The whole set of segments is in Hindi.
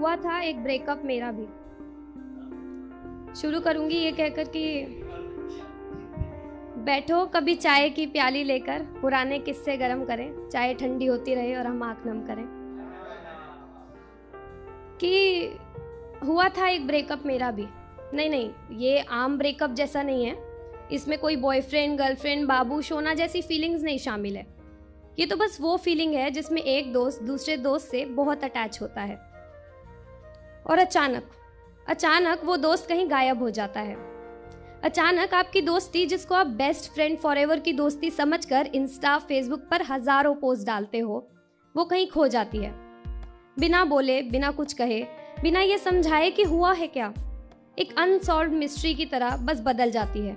हुआ था एक ब्रेकअप मेरा भी। शुरू करूंगी ये कहकर कि बैठो कभी चाय की प्याली लेकर, पुराने किस्से गरम करें, चाय ठंडी होती रहे और हम आंख नम करें। कि हुआ था एक ब्रेकअप मेरा भी। नहीं, ये आम ब्रेकअप जैसा नहीं है। इसमें कोई बॉयफ्रेंड, गर्लफ्रेंड, बाबू, शोना जैसी फीलिंग्स नहीं शामिल है। ये तो बस वो फीलिंग है जिसमें एक दोस्त दूसरे दोस्त से बहुत अटैच होता है और अचानक वो दोस्त कहीं गायब हो जाता है। अचानक आपकी दोस्ती, जिसको आप बेस्ट फ्रेंड फॉरएवर की दोस्ती समझकर इंस्टा, फेसबुक पर हजारों पोस्ट डालते हो, वो कहीं खो जाती है। बिना बोले, बिना कुछ कहे, बिना ये समझाए कि हुआ है क्या, एक अनसॉल्व्ड मिस्ट्री की तरह बस बदल जाती है।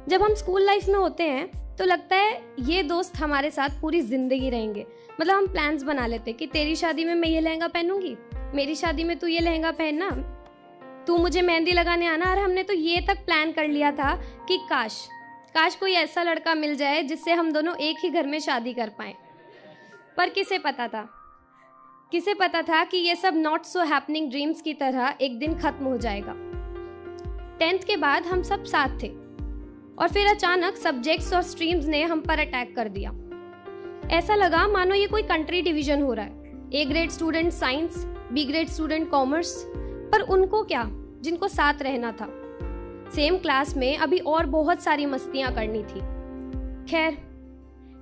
जब हम स्कूल लाइफ में होते हैं तो लगता है ये दोस्त हमारे साथ पूरी जिंदगी रहेंगे। मतलब हम प्लान्स बना लेते कि तेरी शादी में मैं ये लहंगा पहनूंगी, मेरी शादी में तू ये लहंगा पहनना, तू मुझे मेहंदी लगाने आना। और हमने तो ये तक प्लान कर लिया था कि काश कोई ऐसा लड़का मिल जाए जिससे हम दोनों एक ही घर में शादी कर पाएं। पर किसे पता था कि ये सब नॉट सो हैपनिंग ड्रीम्स की तरह एक दिन खत्म हो जाएगा। 10th के बाद हम सब साथ थे और फिर अचानक सब्जेक्ट्स और स्ट्रीम्स ने हम पर अटैक कर दिया। ऐसा लगा मानो ये कोई कंट्री डिवीजन हो रहा है। A grade student science, B grade student commerce. पर उनको क्या, जिनको साथ रहना था, सेम क्लास में अभी और बहुत सारी मस्तियां करनी थी।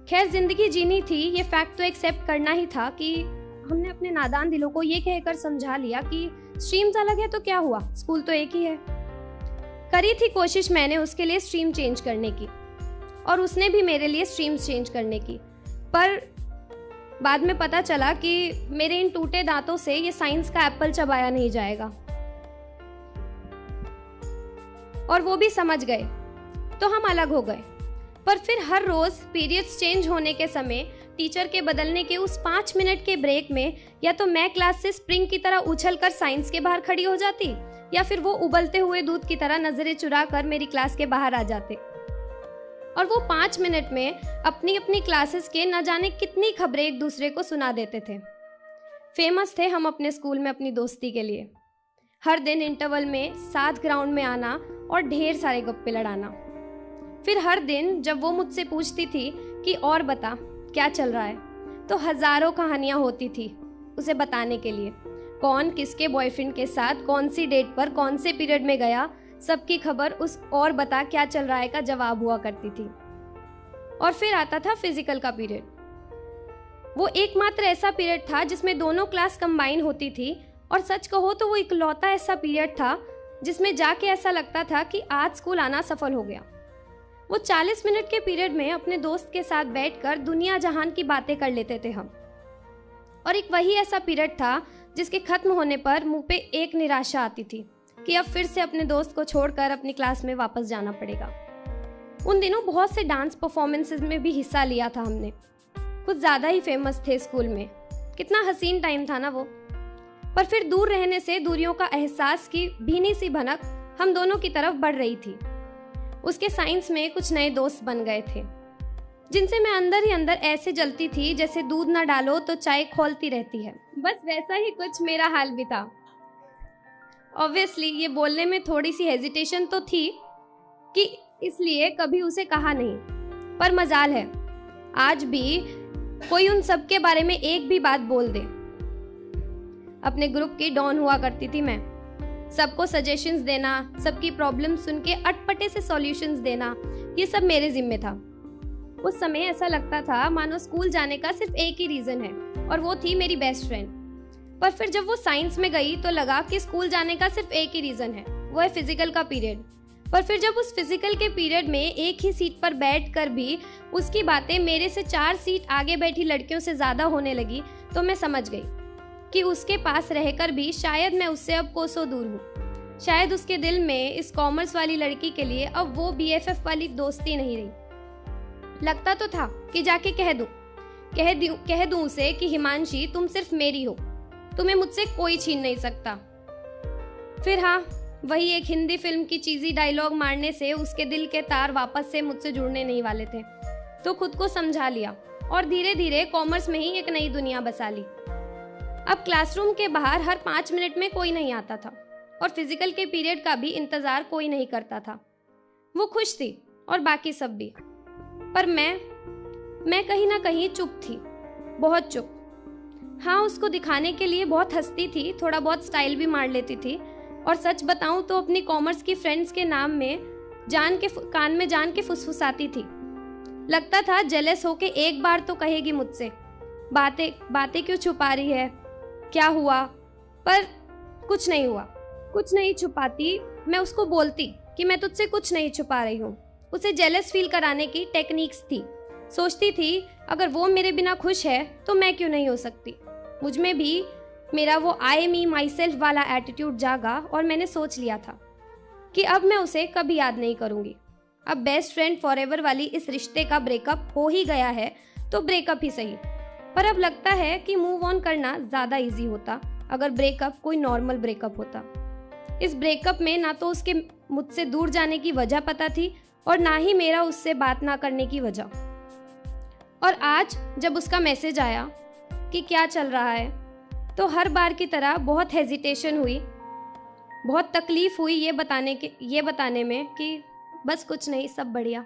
खैर जिंदगी जीनी थी, ये फैक्ट तो एक्सेप्ट करना ही था कि हमने अपने नादान दिलों को ये कहकर समझा लिया कि स्ट्रीम्स अलग है तो क्या हुआ, स्कूल तो एक ही है। करी थी कोशिश मैंने उसके लिए स्ट्रीम चेंज करने की और उसने भी मेरे लिए स्ट्रीम्स चेंज करने की, पर बाद में पता चला कि मेरे इन टूटे दांतों से ये साइंस का एप्पल चबाया नहीं जाएगा। और वो भी समझ गए तो हम अलग हो गए। पर फिर हर रोज पीरियड्स चेंज होने के समय, टीचर के बदलने के उस 5 मिनट के ब्रेक में या तो मैं क्लास से स्प्रिंग की तरह उछलकर साइंस के बाहर खड़ी हो जाती या फिर वो उबलते हुए दूध की तरह नजरें चुरा कर मेरी क्लास के बाहर आ जाते। और वो 5 मिनट में अपनी अपनी क्लासेस के न जाने कितनी खबरें एक दूसरे को सुना देते थे। फेमस थे हम अपने स्कूल में अपनी दोस्ती के लिए। हर दिन इंटरवल में साथ ग्राउंड में आना और ढेर सारे गप्पे लड़ाना। फिर हर दिन जब वो मुझसे पूछती थी कि और बता क्या चल रहा है, तो हजारों कहानियां होती थी उसे बताने के लिए। कौन किसके बॉयफ्रेंड के साथ कौन सी डेट पर कौन से पीरियड में गया, सबकी खबर उस और बता क्या चल रहा है का जवाब हुआ करती थी। और फिर आता था फिजिकल का पीरियड। वो एकमात्र ऐसा पीरियड था जिसमें दोनों क्लास कंबाइन होती थी और सच कहो तो वो इकलौता ऐसा पीरियड था जिसमें जाके ऐसा लगता था कि आज स्कूल आना सफल हो गया। वो 40 मिनट के पीरियड में अपने दोस्त के साथ बैठकर दुनिया जहान की बातें कर लेते थे हम। और एक वही ऐसा पीरियड था जिसके खत्म होने पर मुंह पे एक निराशा आती थी कि अब फिर से अपने दोस्त को छोड़कर अपनी क्लास में वापस जाना पड़ेगा। उन दिनों बहुत से डांस परफॉर्मेंसेस में भी हिस्सा लिया था हमने, कुछ ज्यादा ही फेमस थे स्कूल में। कितना हसीन टाइम था ना वो। पर फिर दूर रहने से दूरियों का एहसास की भीनी सी भनक हम दोनों की तरफ बढ़ रही थी। उसके साइंस में कुछ नए दोस्त बन गए थे जिनसे मैं अंदर ही अंदर ऐसे जलती थी जैसे दूध ना डालो तो चाय खौलती रहती है। बस वैसा ही कुछ मेरा हाल भी था। ऑब्वियसली ये बोलने में थोड़ी सी हेजिटेशन तो थी कि इसलिए कभी उसे कहा नहीं, पर मजाल है आज भी कोई उन सब के बारे में एक भी बात बोल दे। अपने ग्रुप की डॉन हुआ करती थी मैं। सबको सजेशंस देना, सबकी प्रॉब्लम सुन के अटपटे से सॉल्यूशंस देना, ये सब मेरे जिम्मे था। उस समय ऐसा लगता था मानो स्कूल जाने का सिर्फ एक ही रीजन है और वो थी मेरी बेस्ट फ्रेंड। पर फिर जब वो साइंस में गई तो लगा कि स्कूल जाने का सिर्फ एक ही रीजन है, वो है फिजिकल का पीरियड। पर फिर जब उस फिजिकल के पीरियड में एक ही सीट पर बैठकर भी उसकी बातें मेरे से 4 सीट आगे बैठी लड़कियों से ज्यादा होने लगी तो मैं समझ गई कि उसके पास रहकर भी शायद मैं उससे अब कोसों दूर हूँ। शायद उसके दिल में इस कॉमर्स वाली लड़की के लिए अब वो BFF वाली दोस्ती नहीं रही। लगता तो था कि जाके कह दूं उसे कि हिमांशी तुम सिर्फ मेरी हो, तुम्हें मुझसे कोई छीन नहीं सकता। फिर हाँ, वही एक हिंदी फिल्म की चीजी डायलॉग मारने से उसके दिल के तार वापस से मुझसे जुड़ने नहीं वाले थे, तो खुद को समझा लिया और धीरे धीरे कॉमर्स में ही एक नई दुनिया बसा ली। अब क्लासरूम के बाहर हर 5 मिनट में कोई नहीं आता था और फिजिकल के पीरियड का भी इंतज़ार कोई नहीं करता था। वो खुश थी और बाकी सब भी, पर मैं कहीं ना कहीं चुप थी, बहुत चुप। हाँ, उसको दिखाने के लिए बहुत हंसती थी, थोड़ा बहुत स्टाइल भी मार लेती थी, और सच बताऊं तो अपनी कॉमर्स की फ्रेंड्स के नाम में कान में जान के फुसफुसाती थी। लगता था जेलस होके एक बार तो कहेगी मुझसे, बातें क्यों छुपा रही है, क्या हुआ? पर कुछ नहीं हुआ, कुछ नहीं छुपाती। मैं उसको बोलती कि मैं तुझसे कुछ नहीं छुपा रही हूँ। उसे जेलस फील कराने की टेक्निक्स थी। सोचती थी अगर वो मेरे बिना खुश है तो मैं क्यों नहीं हो सकती। मुझ में भी मेरा वो आई मी माई सेल्फ वाला एटीट्यूड जागा और मैंने सोच लिया था कि अब मैं उसे कभी याद नहीं करूँगी। अब बेस्ट फ्रेंड फॉरएवर वाली इस रिश्ते का ब्रेकअप हो ही गया है तो ब्रेकअप ही सही। पर अब लगता है कि मूव ऑन करना ज़्यादा इजी होता अगर ब्रेकअप कोई नॉर्मल ब्रेकअप होता। इस ब्रेकअप में ना तो उसके मुझसे दूर जाने की वजह पता थी और ना ही मेरा उससे बात ना करने की वजह। और आज जब उसका मैसेज आया कि क्या चल रहा है, तो हर बार की तरह बहुत हेजिटेशन हुई, बहुत तकलीफ हुई ये बताने में कि बस कुछ नहीं, सब बढ़िया।